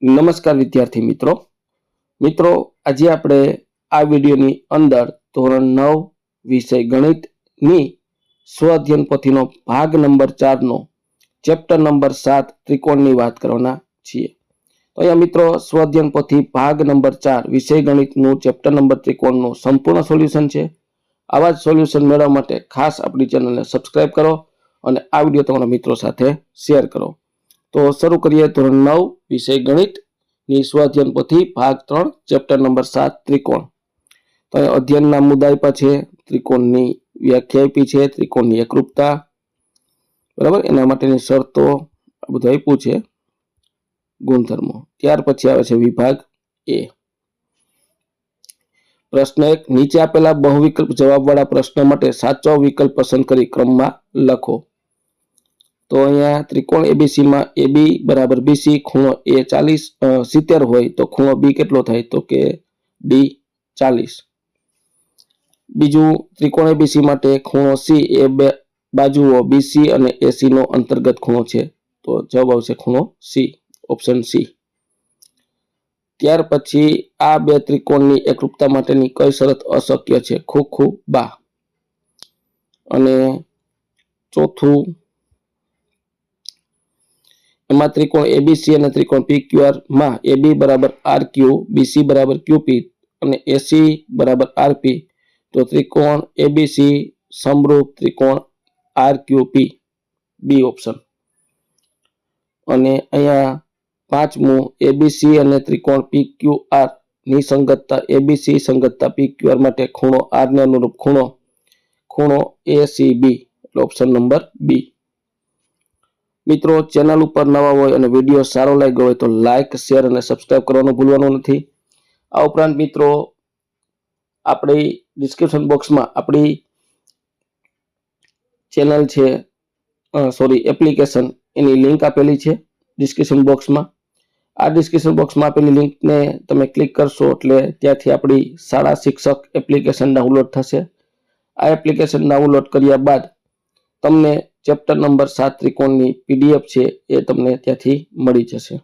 નમસ્કાર વિદ્યાર્થી મિત્રો આજે આપણે આ વિડીયોની અંદર ધોરણ 9 વિષય ગણિતની સ્વઅધ્યયન પોથીનો ભાગ નંબર 4 નો ચેપ્ટર નંબર 7 ત્રિકોણની વાત કરવાના છીએ। તો અહીંયા મિત્રો સ્વઅધ્યયન પોથી ભાગ નંબર 4 વિષય ગણિતનું ચેપ્ટર નંબર ત્રિકોણનું સંપૂર્ણ સોલ્યુશન છે। આવા જ સોલ્યુશન મેળવવા માટે ખાસ આપણી ચેનલને સબસ્ક્રાઇબ કરો અને આ વિડીયો તમારા મિત્રો સાથે શેર કરો। તો શરૂ કરીએ ધોરણ 9 વિષય ગણિત ની સ્વઅધ્યયન પોથી ભાગ 3 ચેપ્ટર નંબર 7 ત્રિકોણ। તો અધ્યયનના મુદ્દા આપ્યા છે, ત્રિકોણની વ્યાખ્યા આપી છે, ત્રિકોણની એકરૂપતા, બરાબર, એના માટેની શરતો આ બધું આપ્યું છે, ગુણધર્મો। ત્યાર પછી આવે છે વિભાગ એ। પ્રશ્ન 1, નીચે આપેલા બહુવિકલ્પ જવાબવાળા પ્રશ્ન માટે સાચો વિકલ્પ પસંદ કરી ક્રમમાં લખો। તો અહીંયા ત્રિકોણ એબીસી માં AB બરાબર BC, ખૂણો A 70 હોય તો ખૂણો B કેટલો થાય? તો કે D 40। બીજું, ત્રિકોણ એબીસી માટે ખૂણો C એ બે બાજુઓ BC અને AC નો અંતર્ગત ખૂણો છે, તો જવાબ આવશે ખૂણો C, ઓપ્શન C। ત્યાર પછી આ બે ત્રિકોણની એકરૂપતા માટેની કઈ શરત અશક્ય છે? ખૂ બા। અને ચોથું, એમાં ત્રિકોણ એબીસી અને ત્રિકોણ PQR માં AB બરાબર RQ, BC બરાબર QP અને AC બરાબર RP, તો ત્રિકોણ એબીસી સમરૂપ ત્રિકોણ RQP, બી ઓપ્શન। અને અહીંયા પાંચમું, એબીસી અને ત્રિકોણ PQR ની સંગતતા એબીસી સંગતતા PQR માટે ખૂણો R ને અનુરૂપ ખૂણો ACB, ઓપ્શન નંબર બી। મિત્રો, ચેનલ ઉપર નવા હોય અને વિડીયો સારો લાગ્યો હોય તો લાઈક, શેર અને સબસ્ક્રાઇબ કરવાનું ભૂલવાનું નથી। આ ઉપરાંત મિત્રો આપણી ડિસ્ક્રિપ્શન બોક્સમાં આપણી ચેનલ છે, એપ્લિકેશન, એની લિંક આપેલી છે ડિસ્ક્રિપ્શન બોક્સમાં। આ ડિસ્ક્રિપ્શન બોક્સમાં આપેલી લિંકને તમે ક્લિક કરશો એટલે ત્યાંથી આપણી શાળા શિક્ષક એપ્લિકેશન ડાઉનલોડ થશે। આ એપ્લિકેશન ડાઉનલોડ કર્યા બાદ તમને ચેપ્ટર નંબર 7 ત્રિકોણની PDF છે એ તમને ત્યાંથી મળી જશે।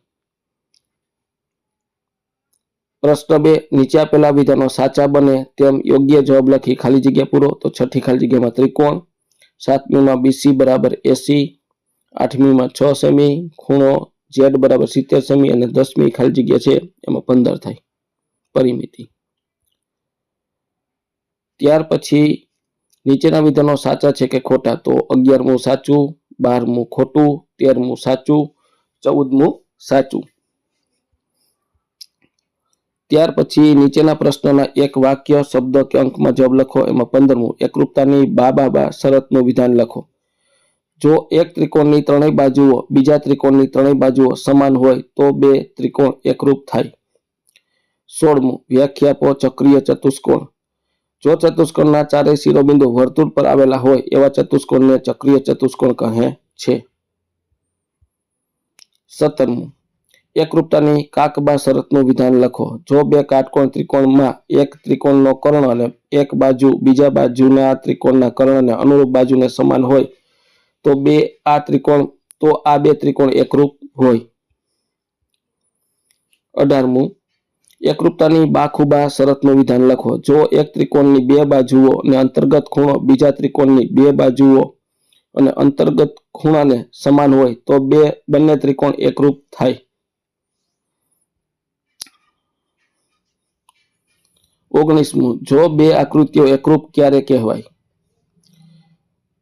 પ્રશ્ન 2, નીચે આપેલા વિધાનો સાચા બને તેમ યોગ્ય જવાબ લખી ખાલી જગ્યા પૂરો। તો છઠ્ઠી ખાલી જગ્યામાં ત્રિકોણ, 7મીમાં BC બરાબર AC, 8મીમાં 6 સેમી, ખૂણો Z બરાબર 70 સેમી અને 10મી ખાલી જગ્યા છે એમાં 15 થાય, પરિમિતિ। ત્યાર પછી નીચેના વિધાનો સાચા છે કે ખોટા? તો 11મું સાચું, 12મું ખોટું, 13મું સાચું, 14મું સાચું। ત્યાર પછી નીચેના પ્રશ્નના એક વાક્ય, શબ્દ કે અંકમાં જવાબ લખો। એમાં 15મું, એકરૂપતાની બા શરતનું વિધાન લખો। જો એક ત્રિકોણની ત્રણેય બાજુઓ બીજા ત્રિકોણની ત્રણેય બાજુઓ સમાન હોય તો બે ત્રિકોણ એકરૂપ થાય। 16મું, વ્યાખ્યા આપો ચક્રીય ચતુષ્કોણ। જો ચતુષ્કોણના ચારેય શિરોબિંદુ વર્તુળ પર આવેલા હોય એવા ચતુષ્કોણને ચક્રીય ચતુષ્કોણ કહે છે। 17મું, એકરૂપતાની કાકબા શરતનું વિધાન લખો। જો બે કાટકોણ ત્રિકોણમાં એક ત્રિકોણનો કર્ણ અને એક બાજુ બીજા બાજુના ત્રિકોણના કર્ણને અનુરૂપ બાજુને સમાન હોય તો આ બે ત્રિકોણ એકરૂપ હોય। 18મું, એકરૂપતાની બાખુબા શરતનું વિધાન લખો। જો એક ત્રિકોણની બે બાજુઓ અને અંતર્ગત ખૂણો બીજા ત્રિકોણની બે બાજુઓ અને અંતર્ગત ખૂણાને સમાન હોય તો બંને ત્રિકોણ એકરૂપ થાય। 19મું, જો બે આકૃતિઓ એકરૂપ ક્યારે કહેવાય?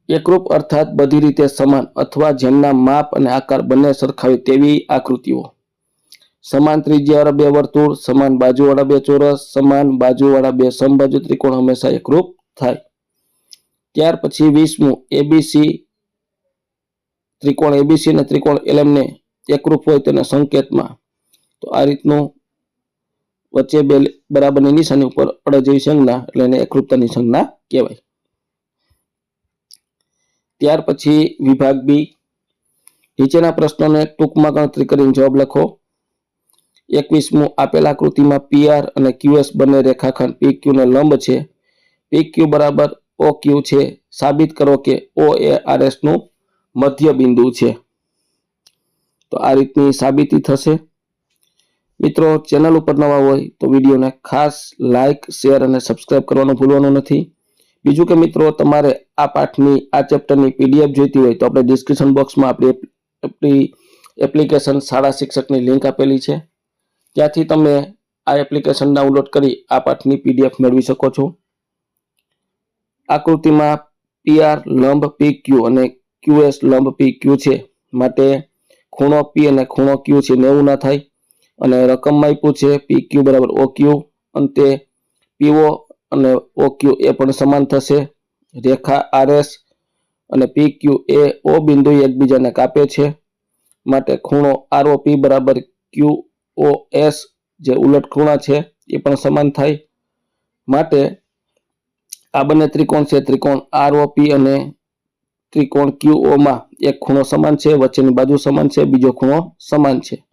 એકરૂપ અર્થાત બધી રીતે સમાન અથવા જેમના માપ અને આકાર બંને સરખા હોય તેવી આકૃતિઓ। સમાન ત્રિજ્યાવાળા બે વર્તુળ, સમાન બાજુવાળા બે ચોરસ, સમાન બાજુવાળા બે સમબાજુ ત્રિકોણ હંમેશા એકરૂપ થાય। ત્યાર પછી 20મું, ત્રિકોણ એબીસી અને ત્રિકોણ LM એકરૂપ હોય તેના સંકેતમાં, તો આ રીતનું વચ્ચે બે બરાબરની નિશાની ઉપર અડદ જેવી સંજ્ઞા, એટલે એને એકરૂપતાની સંજ્ઞા કહેવાય। ત્યાર પછી વિભાગ બી, નીચેના પ્રશ્નોને ટૂંકમાં ગણતરી કરીને જવાબ લખો। 21મું, આપેલ આકૃતિમાં PR અને QS બંને રેખાખંડ PQ ને લંબ છે। PQ બરાબર OQ છે, સાબિત કરો કે O એ RS નું મધ્ય બિંદુ છે। તો આ રીતની સાબિતી થશે। મિત્રો ચેનલ ઉપર નવા હોય તો વિડીયોને ખાસ લાઇક, શેર અને સબસ્ક્રાઇબ કરવાનું ભૂલવાનું નથી. બીજું કે મિત્રો તમારે આ પાઠની આ ચેપ્ટરની પીડીએફ જોઈતી હોય તો આપણે ડિસ્ક્રિપ્શન બોક્સમાં આપણી એપ્લિકેશન શાળા શિક્ષકની લિંક આપેલી છે. ત્યાંથી તમે આ એપ્લિકેશન ડાઉનલોડ કરી આ પાઠની પીડીએફ મેળવી શકો છો. આકૃતિમાં PR લંબ PQ અને QS લંબ PQ છે, માટે ખૂણો P અને ખૂણો Q છે 90 ના થાય. અને રકમમાં આપ્યું છે PQ બરાબર OQ, અંતે PO અને OQ એ પણ સમાન થશે. રેખા RS અને PQ એ O બિંદુ એકબીજાને કાપે છે, માટે ખૂણો ROP બરાબર QOS જે ઉલટ ખૂણા છે એ પણ સમાન થાય. માટે આ બંને ત્રિકોણ છે, ત્રિકોણ ROP અને ત્રિકોણ QO માં એક ખૂણો સમાન છે, વચ્ચેની બાજુ સમાન છે, બીજો ખૂણો સમાન છે.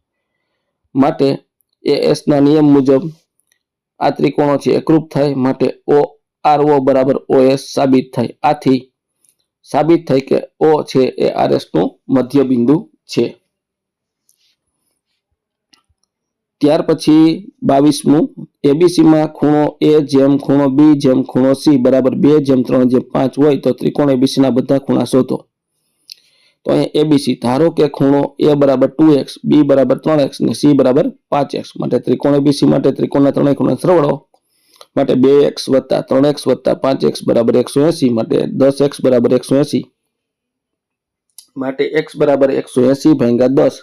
માટે AS ના નિયમ મુજબ આ ત્રિકોણો છે એકરૂપ થાય, માટે ORO બરાબર OS સાબિત થાય. આથી સાબિત થાય કે O છે એ RS નું મધ્ય બિંદુ છે. ત્યાર પછી 22મું, ABC માં ખૂણો A જેમ ખૂણો B જેમ ખૂણો C બરાબર 2 જેમ 3 જેમ 5 હોય તો ત્રિકોણ ABC ના બધા ખૂણા શોધો. તો અહીંયા ABC ધારો કે ખૂણો A બરાબર 2x, B બરાબર 3x અને C બરાબર 5x. માટે ત્રિકોણ ABC માટે ત્રિકોણના ત્રણેય ખૂણા સરવાળો માટે 2x વત્તા 3x વત્તા 5x બરાબર 180, માટે 10x બરાબર 180. માટે x બરાબર 180 ભાગ્યા 10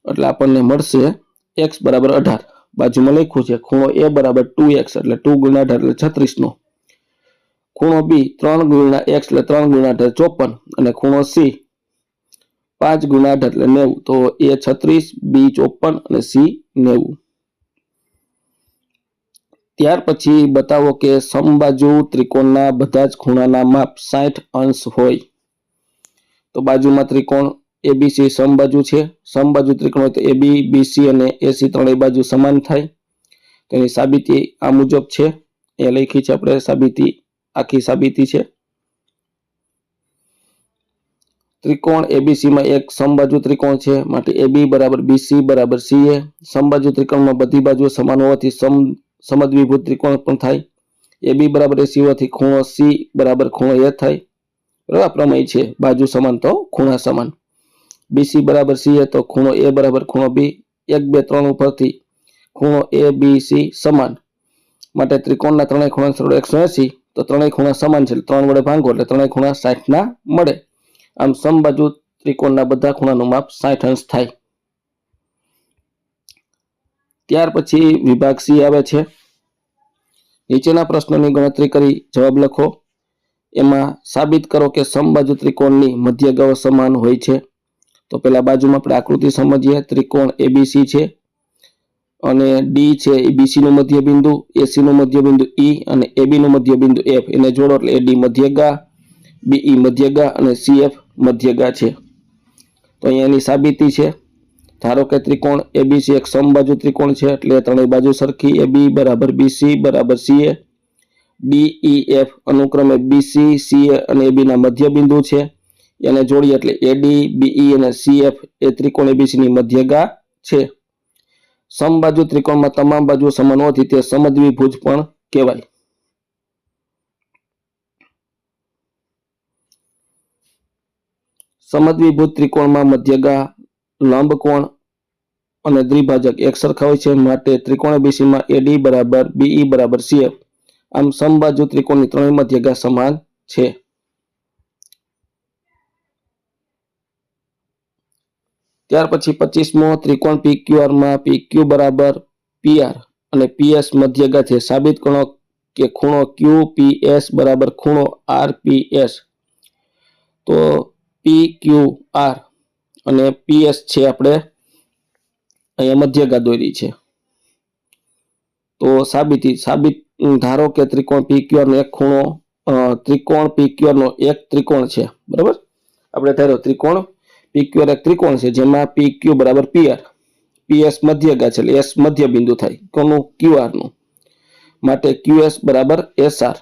એટલે આપણને મળશે x બરાબર 18. બાજુમાં લખ્યું છે ખૂણો A બરાબર 2x એટલે 2 ગુણ્યા 18 એટલે 36 નો. ખૂણો B 3 ગુણ્યા x એટલે 3 ગુણ્યા 18 54 અને ખૂણો C 5 ગુણ્યા 18 એટલે 90. તો A 36, B 54 અને C 90. ત્યાર પછી બતાવો કે સમબાજુ ત્રિકોણના બધા જ ખૂણાના માપ 60 અંશ હોય. તો બાજુમાં ત્રિકોણ ABC સમબાજુ છે. સમબાજુ ત્રિકોણ હોય તો AB, BC અને AC ત્રણેય બાજુ સમાન થાય. તેની સાબિતી આ મુજબ છે, એ લખી છે આપણે સાબિતી, આખી સાબિતી છે. ત્રિકોણ ABC માં એક સમબાજુ ત્રિકોણ છે, માટે AB બરાબર BC બરાબર CA. સમબાજુ ત્રિકોણમાં બધી બાજુઓ સમાન હોવાથી સમદ્વિભુજ ત્રિકોણ પણ થાય. AB બરાબર AC હોવાથી ખૂણો C બરાબર ખૂણો A થાય. બરાબર, પ્રમેય છે બાજુ સમાન તો ખૂણા સમાન. BC બરાબર CA તો ખૂણો A બરાબર ખૂણો B. 1, 2, 3 ઉપરથી ખૂણો ABC સમાન, માટે ત્રિકોણના ત્રણેય ખૂણા સરવાળો 180. તો ત્રણેય ખૂણા સમાન છે, 3 વડે ભાંગો એટલે ત્રણેય ખૂણા 60 ના મળે. આમ સમબાજુ ત્રિકોણના બધા ખૂણાનું માપ 60 અંશ થાય. ત્યાર પછી વિભાગ C આવે છે. નીચેના પ્રશ્નોની ગણતરી કરી જવાબ લખો. એમાં સાબિત કરો કે સમબાજુ ત્રિકોણની મધ્યગાઓ સમાન હોય છે. તો પહેલા બાજુમાં આપણે આકૃતિ સમજીએ. ત્રિકોણ ABC છે અને D છે એ BC નું મધ્ય બિંદુ, AC નું મધ્ય બિંદુ E અને AB નું મધ્ય બિંદુ F. એને જોડો એટલે AD મધ્યગા, BE મધ્યગા અને CF મધ્યગા છે. તો અહીંયા એની સાબિતી છે. ધારો કે ત્રિકોણ ABC એક સમબાજુ ત્રિકોણ છે, એટલે ત્રણેય બાજુ સરખી. AB બરાબર BC બરાબર CA, DEF અનુક્રમે BC, CA અને AB ના મધ્ય બિંદુ છે. એને જોડીએ એટલે AD, BE અને CF એ ત્રિકોણ ABC ની મધ્યગા છે. સમબાજુ ત્રિકોણમાં તમામ બાજુ સમાન હોવાથી તે સમદ્વિભુજ પણ કહેવાય. સમદ્વિભુજ ત્રિકોણમાં મધ્યગા, લંબકોણ અને દ્વિભાજક એક સરખા હોય છે, માટે ત્રિકોણ ABC માં AD બરાબર BE બરાબર CF. આમ સમબાજુ ત્રિકોણની ત્રણેય મધ્યગા સમાન છે. ત્યાર પછી 25મો, ત્રિકોણ PQR માં PQ બરાબર PR અને PS મધ્યગા છે. સાબિત કરો કે ખૂણો QPS બરાબર ખૂણો RPS. તો PQR અને PS છે આપણે અહીંયા મધ્યગા દોરી છે. તો સાબિત ધારો કે ત્રિકોણ PQR નો એક ખૂણો, ત્રિકોણ PQR નો એક ત્રિકોણ છે. બરાબર, આપણે ધારો ત્રિકોણ PQR એક ત્રિકોણ છે જેમાં PQ બરાબર PR, PS મધ્યગા છે એટલે S મધ્ય બિંદુ થાય કોનું? QR નું. માટે QS બરાબર SR.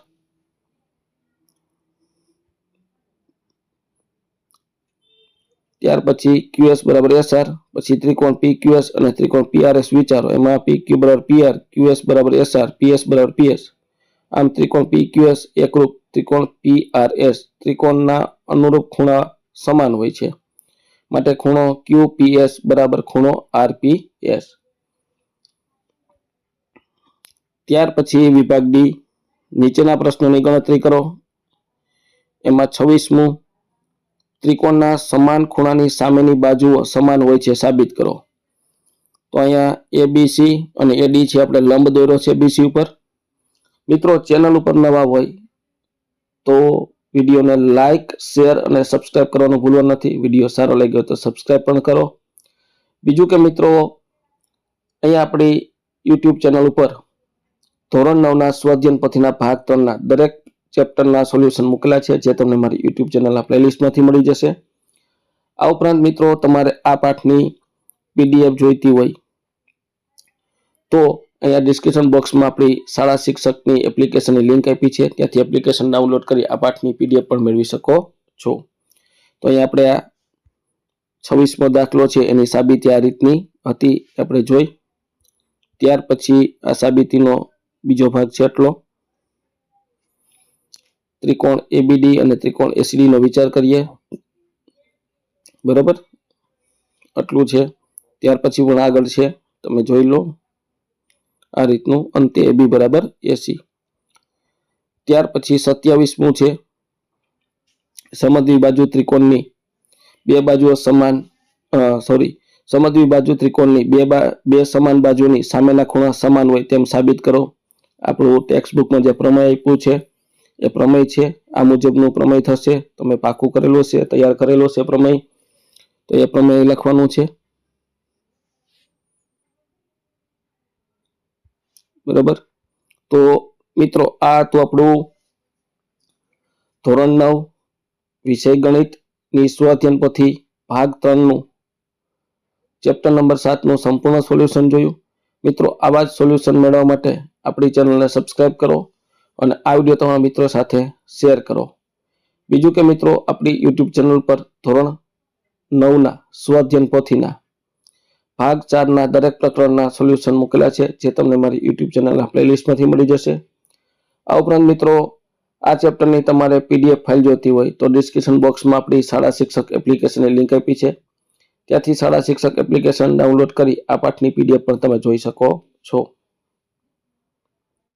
ત્યાર પછી QS બરાબર SR, પછી ત્રિકોણ PQS અને ત્રિકોણ PRS વિચારો. એમાં PQ બરાબર PR, QS બરાબર SR, PS બરાબર PS. આમ ત્રિકોણ PQS એકરૂપ ત્રિકોણ PRS ત્રિકોણના અનુરૂપ ખૂણા સમાન હોય છે, માટે ખૂણો QPS બરાબર ખૂણો RPS. ત્યાર પછી વિભાગ ડી, નીચેના પ્રશ્નોની ગણતરી કરો. એમાં 26મું, ત્રિકોણના સમાન ખૂણાની સામેની બાજુઓ સમાન હોય છે સાબિત કરો. તો અહીંયા ABC અને AD છે, આપણે લંબ દોર્યો છે BC ઉપર. મિત્રો ચેનલ ઉપર નવા હોય તો વિડીયોને લાઈક, શેર અને સબસ્ક્રાઇબ કરવાનું ભૂલવા નથી. વિડીયો સારો લાગ્યો તો સબસ્ક્રાઇબ પણ કરો. બીજું કે મિત્રો, અહીંયા આપણી YouTube ચેનલ ઉપર ધોરણ 9ના સ્વાધ્યાયન પોથીના ભાગ 3ના દરેક ચેપ્ટરના સોલ્યુશન મૂકેલા છે, જે તમને મારી YouTube ચેનલના પ્લેલિસ્ટમાંથી મળી જશે. આ ઉપરાંત મિત્રો, તમારે આ પાઠની PDF જોઈતી હોય તો અહીંયા ડિસ્ક્રિપ્શન બોક્સમાં આપણી શાળા શિક્ષકની એપ્લિકેશનની લિંક આપી છે, ત્યાંથી એપ્લિકેશન ડાઉનલોડ કરી આ પાઠની PDF પણ મેળવી શકો છો. તો અહીંયા આપણે આ 26મો દાખલો છે, એની સાબિતી આ રીતની હતી, આપણે જોઈ. ત્યાર પછી આ સાબિતીનો બીજો ભાગ છે એટલો. ત્રિકોણ ABD અને ત્રિકોણ ACD નો વિચાર કરીએ. બરાબર, આટલું છે. ત્યાર પછી પણ આગળ છે, તમે જોઈ લો આ રીતનું, અંતે AB બરાબર AC. ત્યાર પછી 27મું છે, સમદ્વિબાજુ ત્રિકોણની બે બાજુઓ સમાન સમદ્વિબાજુ ત્રિકોણની બે સમાન બાજુની સામેના ખૂણા સમાન હોય તેમ સાબિત કરો. આપણું ટેક્સ્ટબુકમાં જે પ્રમેય આપ્યું છે એ પ્રમેય છે, આ મુજબનું પ્રમેય થશે. તમે પાકું કરેલું છે, તૈયાર કરેલો છે પ્રમેય, તો એ પ્રમેય લખવાનું છે. બરાબર, તો મિત્રો આ તો આપણું ધોરણ 9 વિષય ગણિતની સ્વાધ્યાયન પોથી ભાગ 3નું ચેપ્ટર નંબર 7નું સંપૂર્ણ સોલ્યુશન જોયું. મિત્રો, આવા જ સોલ્યુશન મેળવવા માટે આપણી ચેનલને સબસ્ક્રાઇબ કરો અને આ વિડીયો તમારા મિત્રો સાથે શેર કરો. બીજું કે મિત્રો, આપણી YouTube ચેનલ પર ધોરણ 9ના સ્વાધ્યાયન પોથીના ભાગ 4ના દરેક પ્રકરણના સોલ્યુશન મૂકેલા છે, જે તમને મારી YouTube ચેનલના પ્લેલિસ્ટમાંથી મળી જશે. આ ઉપરાંત મિત્રો, આ ચેપ્ટરની તમારે PDF ફાઇલ જોઈતી હોય તો ડિસ્ક્રિપ્શન બોક્સમાં આપણી શાળા શિક્ષક એપ્લિકેશનની લિંક આપી છે, ત્યાંથી શાળા શિક્ષક એપ્લિકેશન ડાઉનલોડ કરી આ પાઠની PDF પણ તમે જોઈ શકો છો.